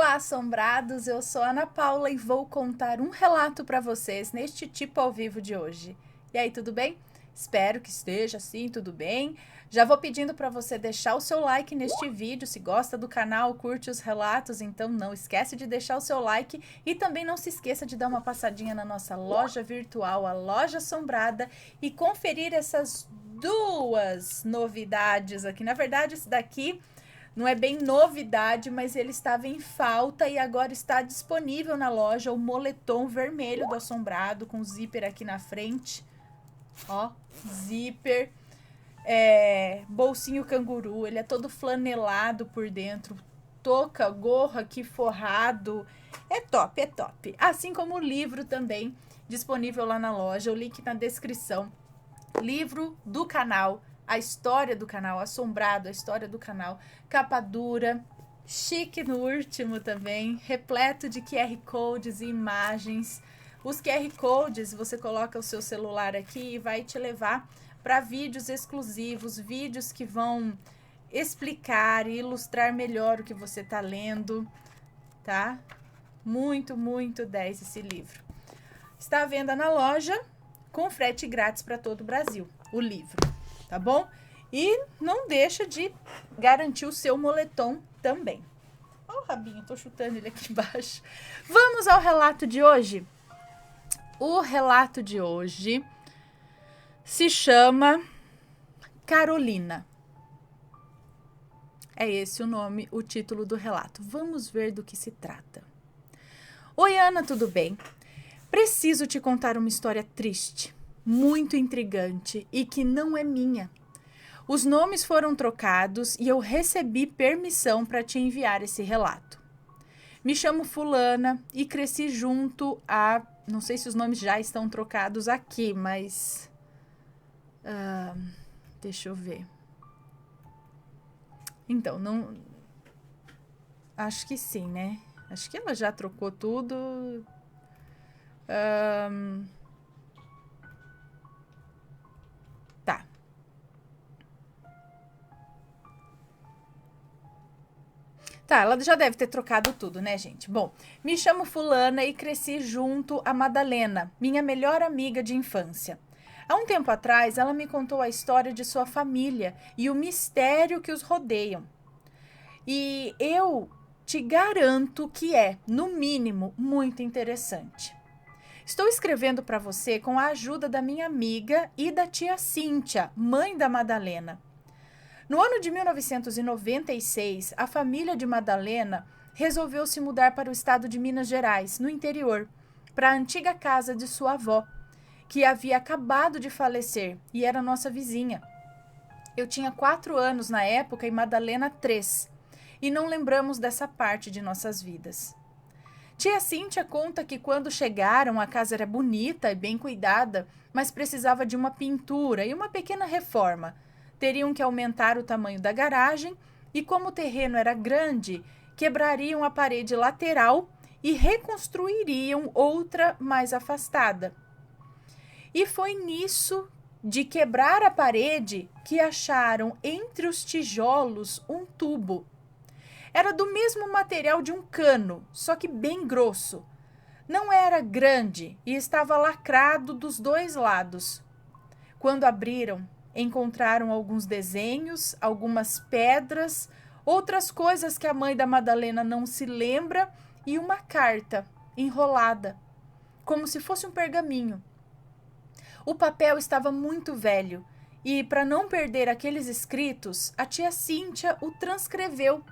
Olá, assombrados! Eu sou a Ana Paula e vou contar um relato para vocês neste tipo ao vivo de hoje. E aí, tudo bem? Espero que esteja assim, tudo bem. Já vou pedindo para você deixar o seu like neste vídeo. Se gosta do canal, curte os relatos, então não esquece de deixar o seu like. E também não se esqueça de dar uma passadinha na nossa loja virtual, a Loja Assombrada, e conferir essas duas novidades aqui. Na verdade, esse daqui não é bem novidade, mas ele estava em falta e agora está disponível na loja o moletom vermelho do Assombrado, com zíper aqui na frente. Ó, zíper, bolsinho canguru, ele é todo flanelado por dentro, touca, gorro aqui forrado, é top, é top. Assim como o livro também, disponível lá na loja, o link na descrição. Livro do canal, a história do canal, Assombrado, a história do canal, capa dura, chique no último também, repleto de QR Codes e imagens. Os QR Codes, você coloca o seu celular aqui e vai te levar para vídeos exclusivos, vídeos que vão explicar e ilustrar melhor o que você está lendo, tá? Muito, muito 10 esse livro. Está à venda na loja, com frete grátis para todo o Brasil, o livro, tá bom? E não deixa de garantir o seu moletom também. Ó o rabinho, tô chutando ele aqui embaixo. Vamos ao relato de hoje? O relato de hoje se chama Carolina. É esse o nome, o título do relato. Vamos ver do que se trata. Oi, Ana, tudo bem? Preciso te contar uma história triste, muito intrigante e que não é minha. Os nomes foram trocados e eu recebi permissão para te enviar esse relato. Me chamo Fulana e cresci junto a... Não sei se os nomes já estão trocados aqui, mas... deixa eu ver. Então, não... Acho que sim, né? Acho que ela já trocou tudo... Tá. Tá, ela já deve ter trocado tudo, né, gente? Bom, me chamo Fulana e cresci junto a Madalena, minha melhor amiga de infância. Há um tempo atrás, ela me contou a história de sua família e o mistério que os rodeiam. E eu te garanto que é, no mínimo, muito interessante. Estou escrevendo para você com a ajuda da minha amiga e da tia Cíntia, mãe da Madalena. No ano de 1996, a família de Madalena resolveu se mudar para o estado de Minas Gerais, no interior, para a antiga casa de sua avó, que havia acabado de falecer e era nossa vizinha. Eu tinha 4 anos na época e Madalena 3, e não lembramos dessa parte de nossas vidas. Tia Cíntia conta que quando chegaram a casa era bonita e bem cuidada, mas precisava de uma pintura e uma pequena reforma. Teriam que aumentar o tamanho da garagem e, como o terreno era grande, quebrariam a parede lateral e reconstruiriam outra mais afastada. E foi nisso de quebrar a parede que acharam entre os tijolos um tubo. Era do mesmo material de um cano, só que bem grosso. Não era grande e estava lacrado dos 2 lados. Quando abriram, encontraram alguns desenhos, algumas pedras, outras coisas que a mãe da Madalena não se lembra e uma carta enrolada, como se fosse um pergaminho. O papel estava muito velho e, para não perder aqueles escritos, a tia Cíntia o transcreveu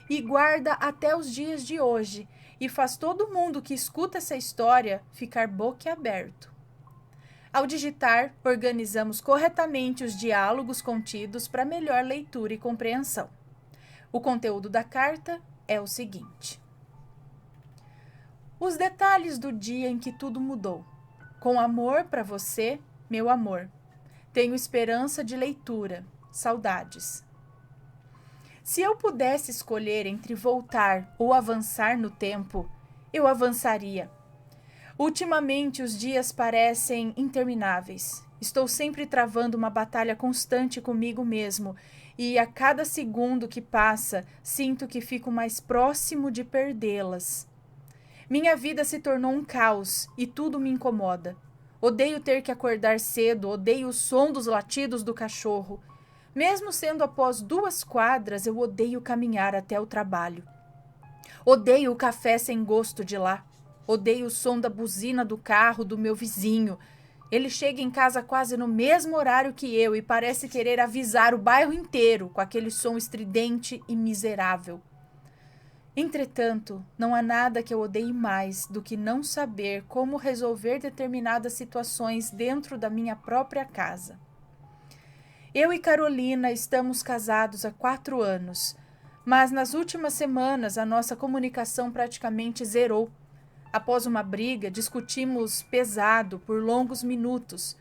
e guarda até os dias de hoje e faz todo mundo que escuta essa história ficar boquiaberto. Ao digitar, organizamos corretamente os diálogos contidos para melhor leitura e compreensão. O conteúdo da carta é o seguinte: os detalhes do dia em que tudo mudou. Com amor para você, meu amor. Tenho esperança de leitura. Saudades. Se eu pudesse escolher entre voltar ou avançar no tempo, eu avançaria. Ultimamente, os dias parecem intermináveis. Estou sempre travando uma batalha constante comigo mesmo e a cada segundo que passa, sinto que fico mais próximo de perdê-las. Minha vida se tornou um caos e tudo me incomoda. Odeio ter que acordar cedo, odeio o som dos latidos do cachorro. Mesmo sendo após 2 quadras, eu odeio caminhar até o trabalho. Odeio o café sem gosto de lá. Odeio o som da buzina do carro do meu vizinho. Ele chega em casa quase no mesmo horário que eu e parece querer avisar o bairro inteiro com aquele som estridente e miserável. Entretanto, não há nada que eu odeie mais do que não saber como resolver determinadas situações dentro da minha própria casa. Eu e Carolina estamos casados há 4 anos, mas nas últimas semanas a nossa comunicação praticamente zerou. Após uma briga, discutimos pesado por longos minutos.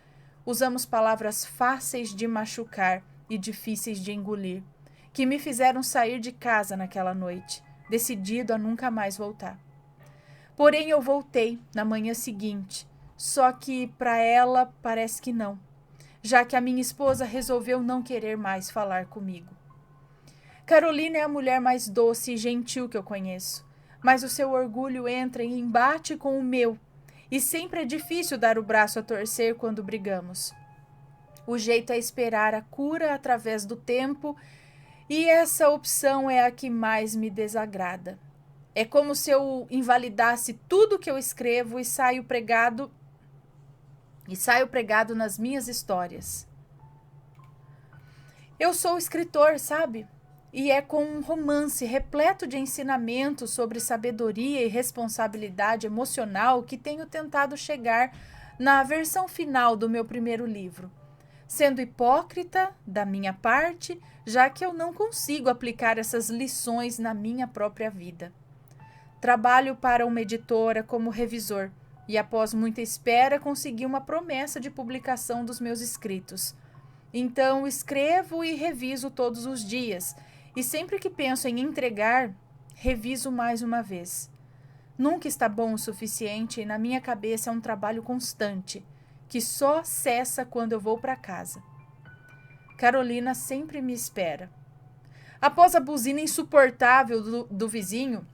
Usamos palavras fáceis de machucar e difíceis de engolir, que me fizeram sair de casa naquela noite, decidido a nunca mais voltar. Porém, eu voltei na manhã seguinte, só que para ela parece que não, já que a minha esposa resolveu não querer mais falar comigo. Carolina é a mulher mais doce e gentil que eu conheço, mas o seu orgulho entra em embate com o meu, e sempre é difícil dar o braço a torcer quando brigamos. O jeito é esperar a cura através do tempo, e essa opção é a que mais me desagrada. É como se eu invalidasse tudo que eu escrevo e saio pregado nas minhas histórias. Eu sou escritor, sabe? E é com um romance repleto de ensinamentos sobre sabedoria e responsabilidade emocional que tenho tentado chegar na versão final do meu primeiro livro. Sendo hipócrita da minha parte, já que eu não consigo aplicar essas lições na minha própria vida. Trabalho para uma editora como revisor e, após muita espera, consegui uma promessa de publicação dos meus escritos. Então, escrevo e reviso todos os dias, e sempre que penso em entregar, reviso mais uma vez. Nunca está bom o suficiente e na minha cabeça é um trabalho constante, que só cessa quando eu vou para casa. Carolina sempre me espera. Após a buzina insuportável do vizinho,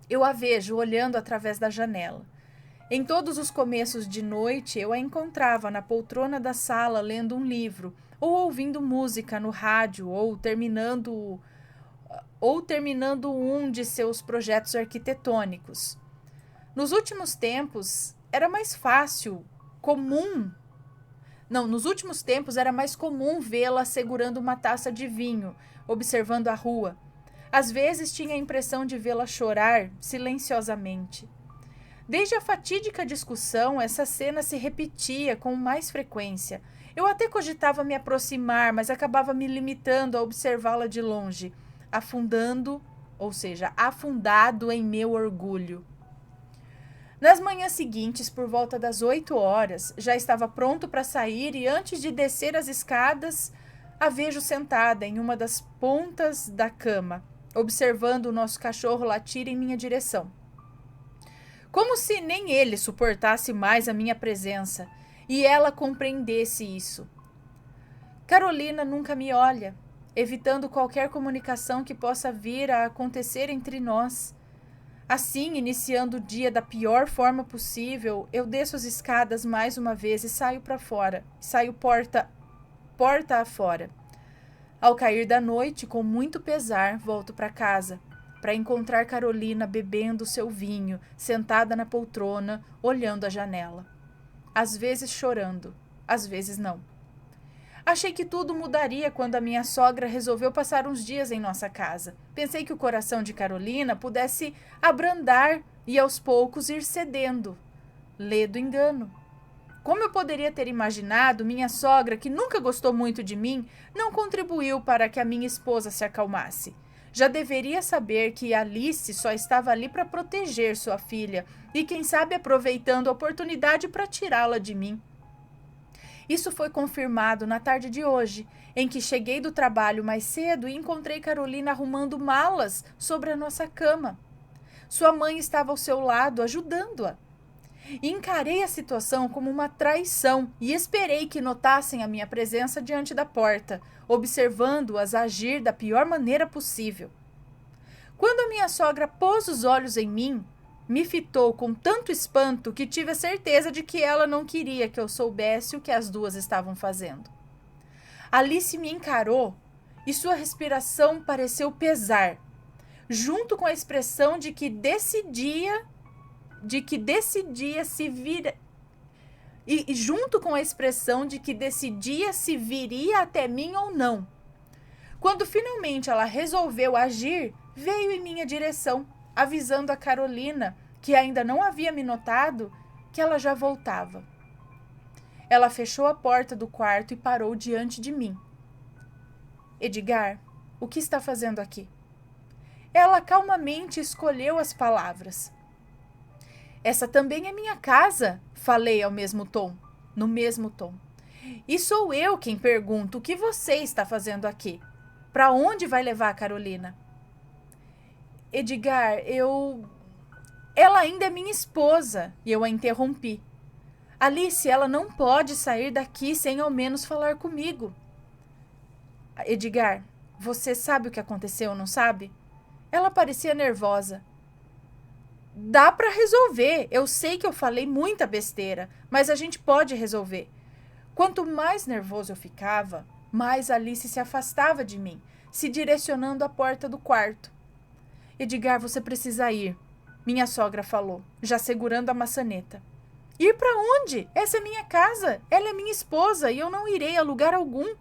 eu a vejo olhando através da janela. Em todos os começos de noite, eu a encontrava na poltrona da sala lendo um livro, ou ouvindo música no rádio, ou terminando um de seus projetos arquitetônicos. Nos últimos tempos, era mais comum vê-la segurando uma taça de vinho, observando a rua. Às vezes tinha a impressão de vê-la chorar silenciosamente. Desde a fatídica discussão, essa cena se repetia com mais frequência. Eu até cogitava me aproximar, mas acabava me limitando a observá-la de longe, afundado em meu orgulho. Nas manhãs seguintes, por volta das 8 horas, já estava pronto para sair e antes de descer as escadas, a vejo sentada em uma das pontas da cama, observando o nosso cachorro latir em minha direção. Como se nem ele suportasse mais a minha presença e ela compreendesse isso. Carolina nunca me olha, evitando qualquer comunicação que possa vir a acontecer entre nós. Assim, iniciando o dia da pior forma possível, eu desço as escadas mais uma vez e saio para fora. Saio porta afora. Ao cair da noite, com muito pesar, volto para casa, para encontrar Carolina bebendo seu vinho, sentada na poltrona, olhando a janela. Às vezes chorando, às vezes não. Achei que tudo mudaria quando a minha sogra resolveu passar uns dias em nossa casa. Pensei que o coração de Carolina pudesse abrandar e aos poucos ir cedendo. Ledo engano. Como eu poderia ter imaginado, minha sogra, que nunca gostou muito de mim, não contribuiu para que a minha esposa se acalmasse. Já deveria saber que Alice só estava ali para proteger sua filha e, quem sabe, aproveitando a oportunidade para tirá-la de mim. Isso foi confirmado na tarde de hoje, em que cheguei do trabalho mais cedo e encontrei Carolina arrumando malas sobre a nossa cama. Sua mãe estava ao seu lado, ajudando-a. E encarei a situação como uma traição e esperei que notassem a minha presença diante da porta, observando-as agir da pior maneira possível. Quando a minha sogra pôs os olhos em mim, me fitou com tanto espanto que tive a certeza de que ela não queria que eu soubesse o que as duas estavam fazendo. Alice me encarou e sua respiração pareceu pesar, junto com a expressão de que decidia se vir e junto com a expressão de que decidia se viria até mim ou não. Quando finalmente ela resolveu agir, veio em minha direção, avisando a Carolina, que ainda não havia me notado, que ela já voltava. Ela fechou a porta do quarto e parou diante de mim. Edgar, o que está fazendo aqui? Ela calmamente escolheu as palavras. Essa também é minha casa, falei no mesmo tom. E sou eu quem pergunto o que você está fazendo aqui. Para onde vai levar a Carolina? Edgar, Ela ainda é minha esposa, e eu a interrompi. Alice, ela não pode sair daqui sem ao menos falar comigo. Edgar, você sabe o que aconteceu, não sabe? Ela parecia nervosa. Dá para resolver. Eu sei que eu falei muita besteira, mas a gente pode resolver. Quanto mais nervoso eu ficava, mais Alice se afastava de mim, se direcionando à porta do quarto. Edgar, você precisa ir, minha sogra falou, já segurando a maçaneta. Ir para onde? Essa é minha casa. Ela é minha esposa e eu não irei a lugar algum.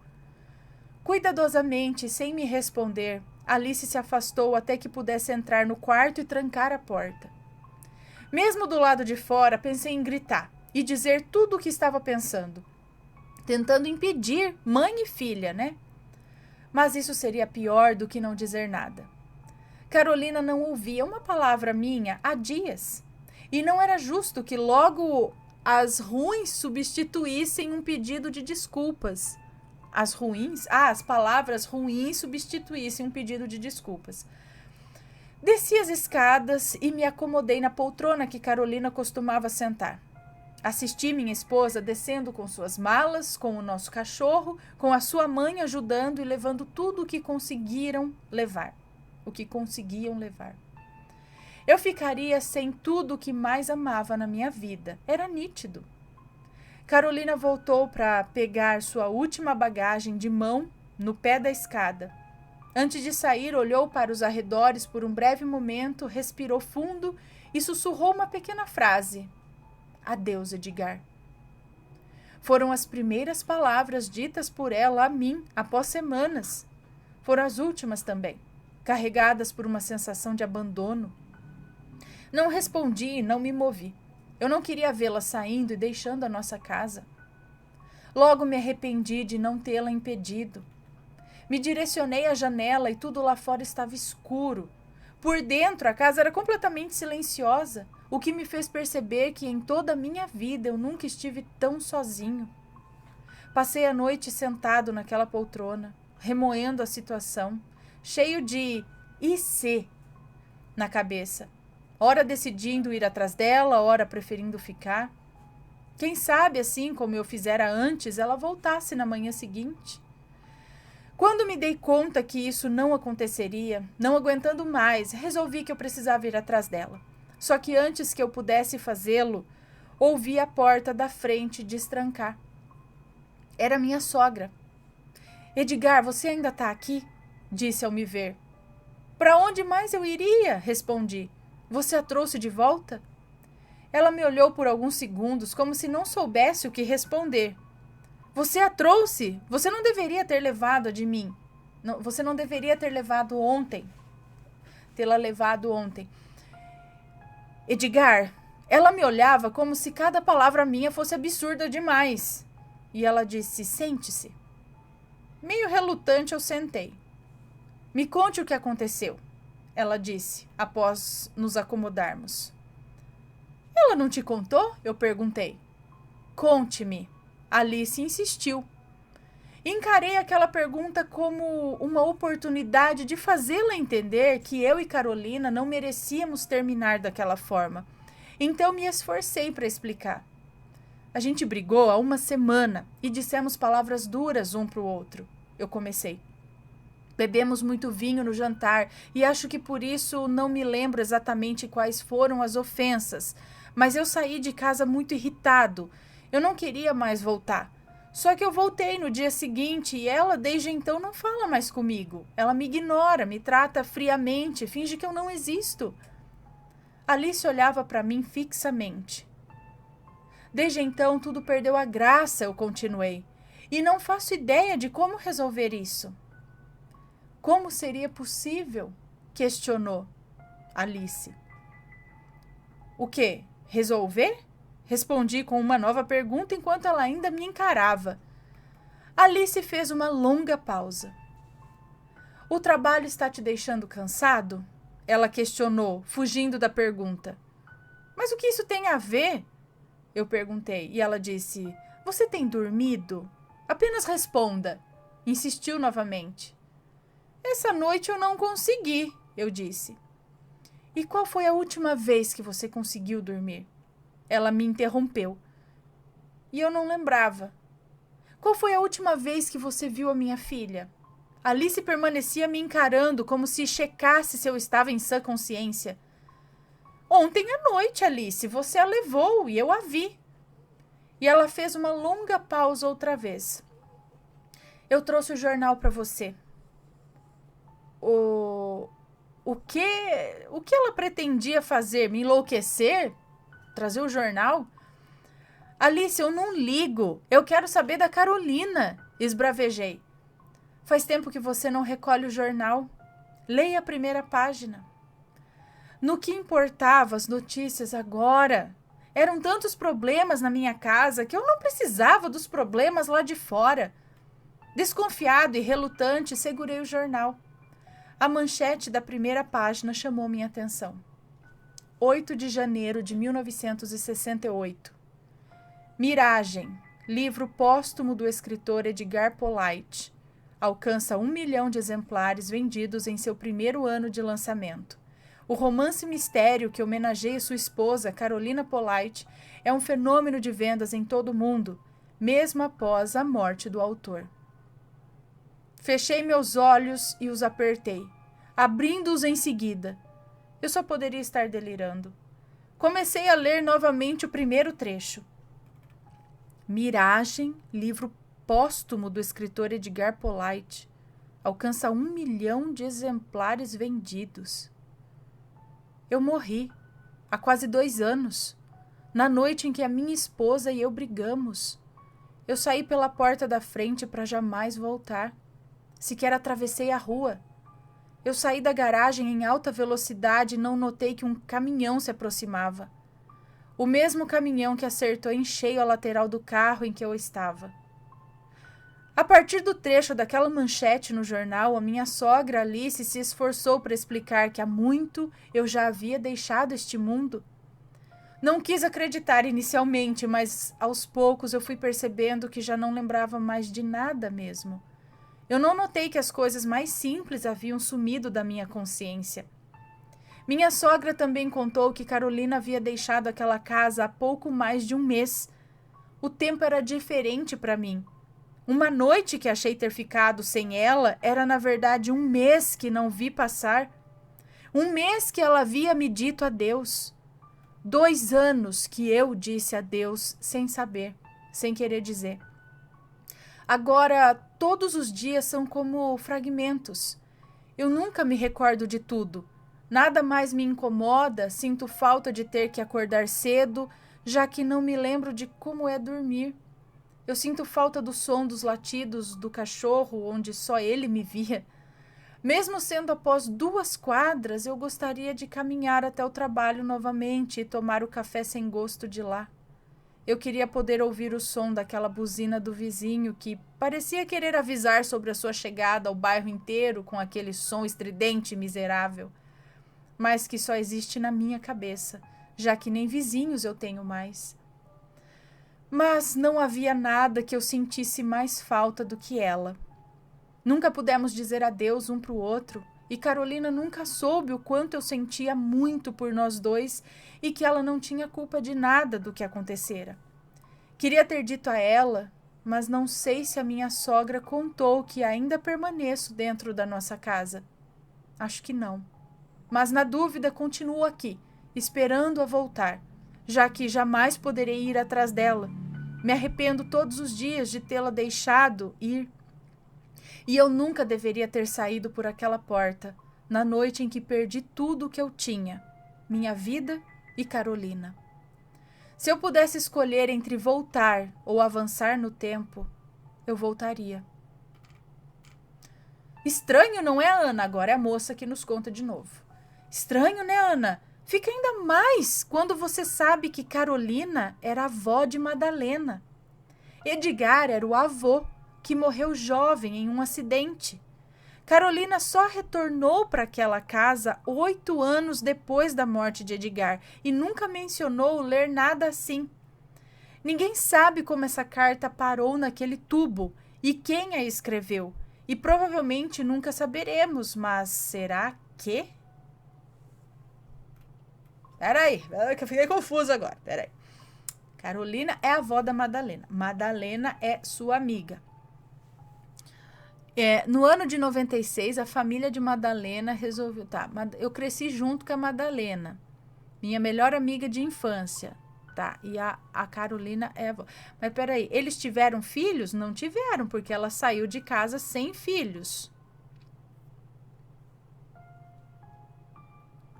Cuidadosamente, sem me responder, Alice se afastou até que pudesse entrar no quarto e trancar a porta. Mesmo do lado de fora, pensei em gritar e dizer tudo o que estava pensando, tentando impedir mãe e filha, né? Mas isso seria pior do que não dizer nada. Carolina não ouvia uma palavra minha há dias, e não era justo que logo as ruins substituíssem um pedido de desculpas. As palavras ruins substituíssem um pedido de desculpas. Desci as escadas e me acomodei na poltrona que Carolina costumava sentar. Assisti minha esposa descendo com suas malas, com o nosso cachorro, com a sua mãe ajudando e levando tudo o que conseguiam levar. Eu ficaria sem tudo o que mais amava na minha vida. Era nítido. Carolina voltou para pegar sua última bagagem de mão no pé da escada. Antes de sair, olhou para os arredores por um breve momento, respirou fundo e sussurrou uma pequena frase. Adeus, Edgar. Foram as primeiras palavras ditas por ela a mim após semanas. Foram as últimas também, carregadas por uma sensação de abandono. Não respondi e não me movi. Eu não queria vê-la saindo e deixando a nossa casa. Logo me arrependi de não tê-la impedido. Me direcionei à janela e tudo lá fora estava escuro. Por dentro, a casa era completamente silenciosa, o que me fez perceber que em toda a minha vida eu nunca estive tão sozinho. Passei a noite sentado naquela poltrona, remoendo a situação, cheio de "e se" na cabeça. Ora decidindo ir atrás dela, ora preferindo ficar. Quem sabe, assim como eu fizera antes, ela voltasse na manhã seguinte. Quando me dei conta que isso não aconteceria, não aguentando mais, resolvi que eu precisava ir atrás dela. Só que antes que eu pudesse fazê-lo, ouvi a porta da frente destrancar. Era minha sogra. Edgar, você ainda está aqui? Disse ao me ver. Para onde mais eu iria? Respondi. Você a trouxe de volta? Ela me olhou por alguns segundos, como se não soubesse o que responder. Você a trouxe? Você não deveria ter levado de mim. Você não deveria ter levado ontem. Tê-la levado ontem. Edgar, ela me olhava como se cada palavra minha fosse absurda demais. E ela disse, sente-se. Meio relutante, eu sentei. Me conte o que aconteceu, ela disse, após nos acomodarmos. Ela não te contou? Eu perguntei. Conte-me. Alice insistiu. Encarei aquela pergunta como uma oportunidade de fazê-la entender que eu e Carolina não merecíamos terminar daquela forma. Então me esforcei para explicar. A gente brigou há uma semana e dissemos palavras duras um para o outro. Eu comecei. Bebemos muito vinho no jantar e acho que por isso não me lembro exatamente quais foram as ofensas, mas eu saí de casa muito irritado. Eu não queria mais voltar. Só que eu voltei no dia seguinte e ela desde então não fala mais comigo. Ela me ignora, me trata friamente, finge que eu não existo. Alice olhava para mim fixamente. Desde então tudo perdeu a graça, eu continuei, e não faço ideia de como resolver isso. Como seria possível? Questionou Alice. O quê? Resolver? Respondi com uma nova pergunta enquanto ela ainda me encarava. Alice fez uma longa pausa. O trabalho está te deixando cansado? Ela questionou, fugindo da pergunta. Mas o que isso tem a ver? Eu perguntei, e ela disse, você tem dormido? Apenas responda. Insistiu novamente. Essa noite eu não consegui, eu disse. E qual foi a última vez que você conseguiu dormir? Ela me interrompeu. E eu não lembrava. Qual foi a última vez que você viu a minha filha? Alice permanecia me encarando como se checasse se eu estava em sã consciência. Ontem à noite, Alice, você a levou e eu a vi. E ela fez uma longa pausa outra vez. Eu trouxe o jornal para você. O que ela pretendia fazer? Me enlouquecer? Trazer o jornal? Alice, eu não ligo. Eu quero saber da Carolina, esbravejei. Faz tempo que você não recolhe o jornal. Leia a primeira página. No que importava as notícias agora? Eram tantos problemas na minha casa que eu não precisava dos problemas lá de fora. Desconfiado e relutante, segurei o jornal. A manchete da primeira página chamou minha atenção. 8 de janeiro de 1968. Miragem, livro póstumo do escritor Edgar Polite. Alcança 1 milhão de exemplares vendidos em seu primeiro ano de lançamento. O romance mistério que homenageia sua esposa, Carolina Polite, é um fenômeno de vendas em todo o mundo, mesmo após a morte do autor. Fechei meus olhos e os apertei, abrindo-os em seguida. Eu só poderia estar delirando. Comecei a ler novamente o primeiro trecho. Miragem, livro póstumo do escritor Edgar Polite, alcança 1 milhão de exemplares vendidos. Eu morri, há quase 2 anos, na noite em que a minha esposa e eu brigamos. Eu saí pela porta da frente para jamais voltar. Sequer atravessei a rua. Eu saí da garagem em alta velocidade e não notei que um caminhão se aproximava. O mesmo caminhão que acertou em cheio a lateral do carro em que eu estava. A partir do trecho daquela manchete no jornal, a minha sogra Alice se esforçou para explicar que há muito eu já havia deixado este mundo. Não quis acreditar inicialmente, mas aos poucos eu fui percebendo que já não lembrava mais de nada mesmo. Eu não notei que as coisas mais simples haviam sumido da minha consciência. Minha sogra também contou que Carolina havia deixado aquela casa há pouco mais de 1 mês. O tempo era diferente para mim. Uma noite que achei ter ficado sem ela era, na verdade, 1 mês que não vi passar. 1 mês que ela havia me dito adeus. 2 anos que eu disse adeus sem saber, sem querer dizer. Agora, todos os dias são como fragmentos. Eu nunca me recordo de tudo. Nada mais me incomoda, sinto falta de ter que acordar cedo, já que não me lembro de como é dormir. Eu sinto falta do som dos latidos do cachorro, onde só ele me via. Mesmo sendo após 2 quadras, eu gostaria de caminhar até o trabalho novamente e tomar o café sem gosto de lá. Eu queria poder ouvir o som daquela buzina do vizinho que parecia querer avisar sobre a sua chegada ao bairro inteiro com aquele som estridente e miserável, mas que só existe na minha cabeça, já que nem vizinhos eu tenho mais. Mas não havia nada que eu sentisse mais falta do que ela. Nunca pudemos dizer adeus um para o outro. E Carolina nunca soube o quanto eu sentia muito por nós dois e que ela não tinha culpa de nada do que acontecera. Queria ter dito a ela, mas não sei se a minha sogra contou que ainda permaneço dentro da nossa casa. Acho que não. Mas na dúvida continuo aqui, esperando-a voltar, já que jamais poderei ir atrás dela. Me arrependo todos os dias de tê-la deixado ir. E eu nunca deveria ter saído por aquela porta, na noite em que perdi tudo o que eu tinha, minha vida e Carolina. Se eu pudesse escolher entre voltar ou avançar no tempo, eu voltaria. Estranho, não é, Ana? Agora é a moça que nos conta de novo. Estranho, né, Ana? Fica ainda mais quando você sabe que Carolina era avó de Madalena. Edgar era o avô, que morreu jovem em um acidente. Carolina só retornou para aquela casa 8 anos depois da morte de Edgar e nunca mencionou ler nada assim. Ninguém sabe como essa carta parou naquele tubo e quem a escreveu. E provavelmente nunca saberemos, mas será que? Peraí, que eu fiquei confusa agora. Peraí. Carolina é a avó da Madalena. Madalena é sua amiga. No ano de 96, a família de Madalena resolveu... Tá, eu cresci junto com a Madalena, minha melhor amiga de infância. Tá, e a Carolina é a avó. Mas peraí, eles tiveram filhos? Não tiveram, porque ela saiu de casa sem filhos.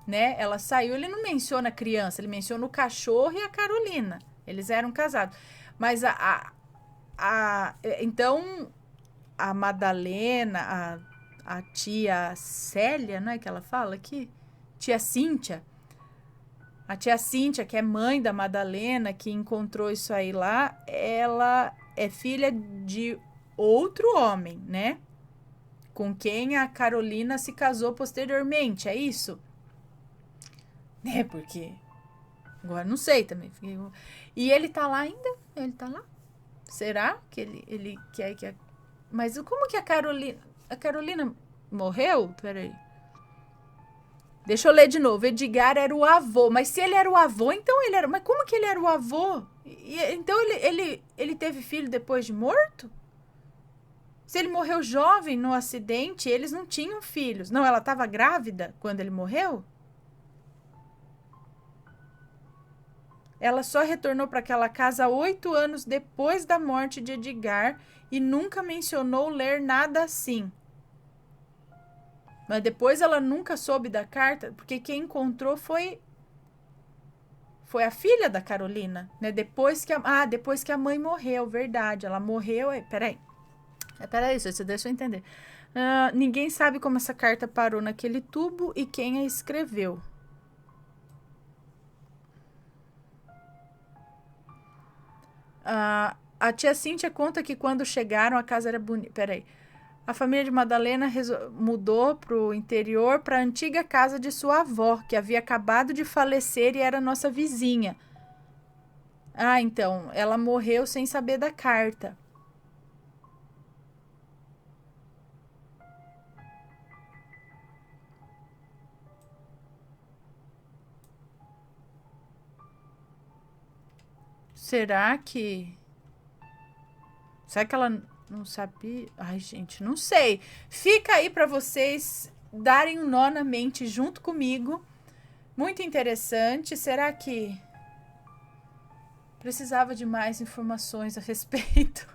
Né? Ela saiu, ele não menciona a criança, ele menciona o cachorro e a Carolina. Eles eram casados. Mas então, a Madalena, a tia Célia, não é que ela fala aqui? Tia Cíntia. A tia Cíntia, que é mãe da Madalena, que encontrou isso aí lá, ela é filha de outro homem, né? Com quem a Carolina se casou posteriormente, é isso? Né, porque... Agora não sei também. E ele tá lá ainda? Ele tá lá? Será que ele quer que... Mas como que a Carolina... A Carolina morreu? Peraí. Deixa eu ler de novo. Edgar era o avô. Mas se ele era o avô, então ele era... Mas como que ele era o avô? Então ele teve filho depois de morto? Se ele morreu jovem no acidente, eles não tinham filhos. Não, ela estava grávida quando ele morreu? Ela só retornou para aquela casa 8 anos depois da morte de Edgar e nunca mencionou ler nada assim. Mas depois ela nunca soube da carta, porque quem encontrou foi a filha da Carolina, né? Depois que a mãe morreu, verdade. Ela morreu. Peraí, você deixa eu entender. Ninguém sabe como essa carta parou naquele tubo e quem a escreveu. A tia Cíntia conta que quando chegaram a casa era bonita. Peraí. A família de Madalena mudou para o interior, para a antiga casa de sua avó, que havia acabado de falecer e era nossa vizinha. Então, ela morreu sem saber da carta. Será que ela não sabia? Ai, gente, não sei. Fica aí para vocês darem um nó na mente junto comigo. Muito interessante. Será que precisava de mais informações a respeito?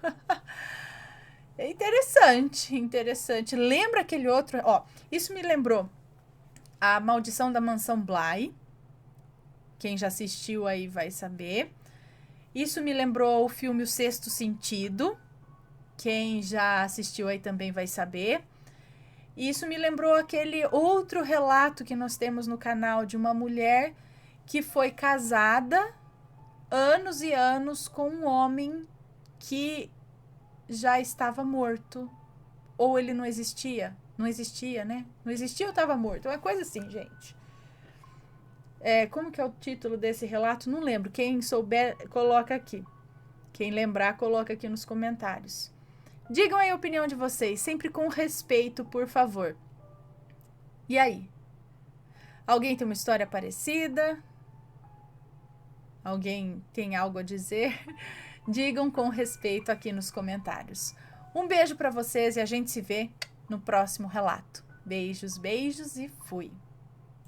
É interessante. Lembra aquele outro? Isso me lembrou A Maldição da Mansão Bly. Quem já assistiu aí vai saber. Isso me lembrou o filme O Sexto Sentido. Quem já assistiu aí também vai saber. Isso me lembrou aquele outro relato que nós temos no canal de uma mulher que foi casada anos e anos com um homem que já estava morto. Ou ele não existia. Não existia, né? Não existia ou estava morto. É uma coisa assim, gente. Como que é o título desse relato? Não lembro. Quem souber, coloca aqui. Quem lembrar, coloca aqui nos comentários. Digam aí a opinião de vocês, sempre com respeito, por favor. E aí? Alguém tem uma história parecida? Alguém tem algo a dizer? Digam com respeito aqui nos comentários. Um beijo para vocês e a gente se vê no próximo relato. Beijos, beijos e fui!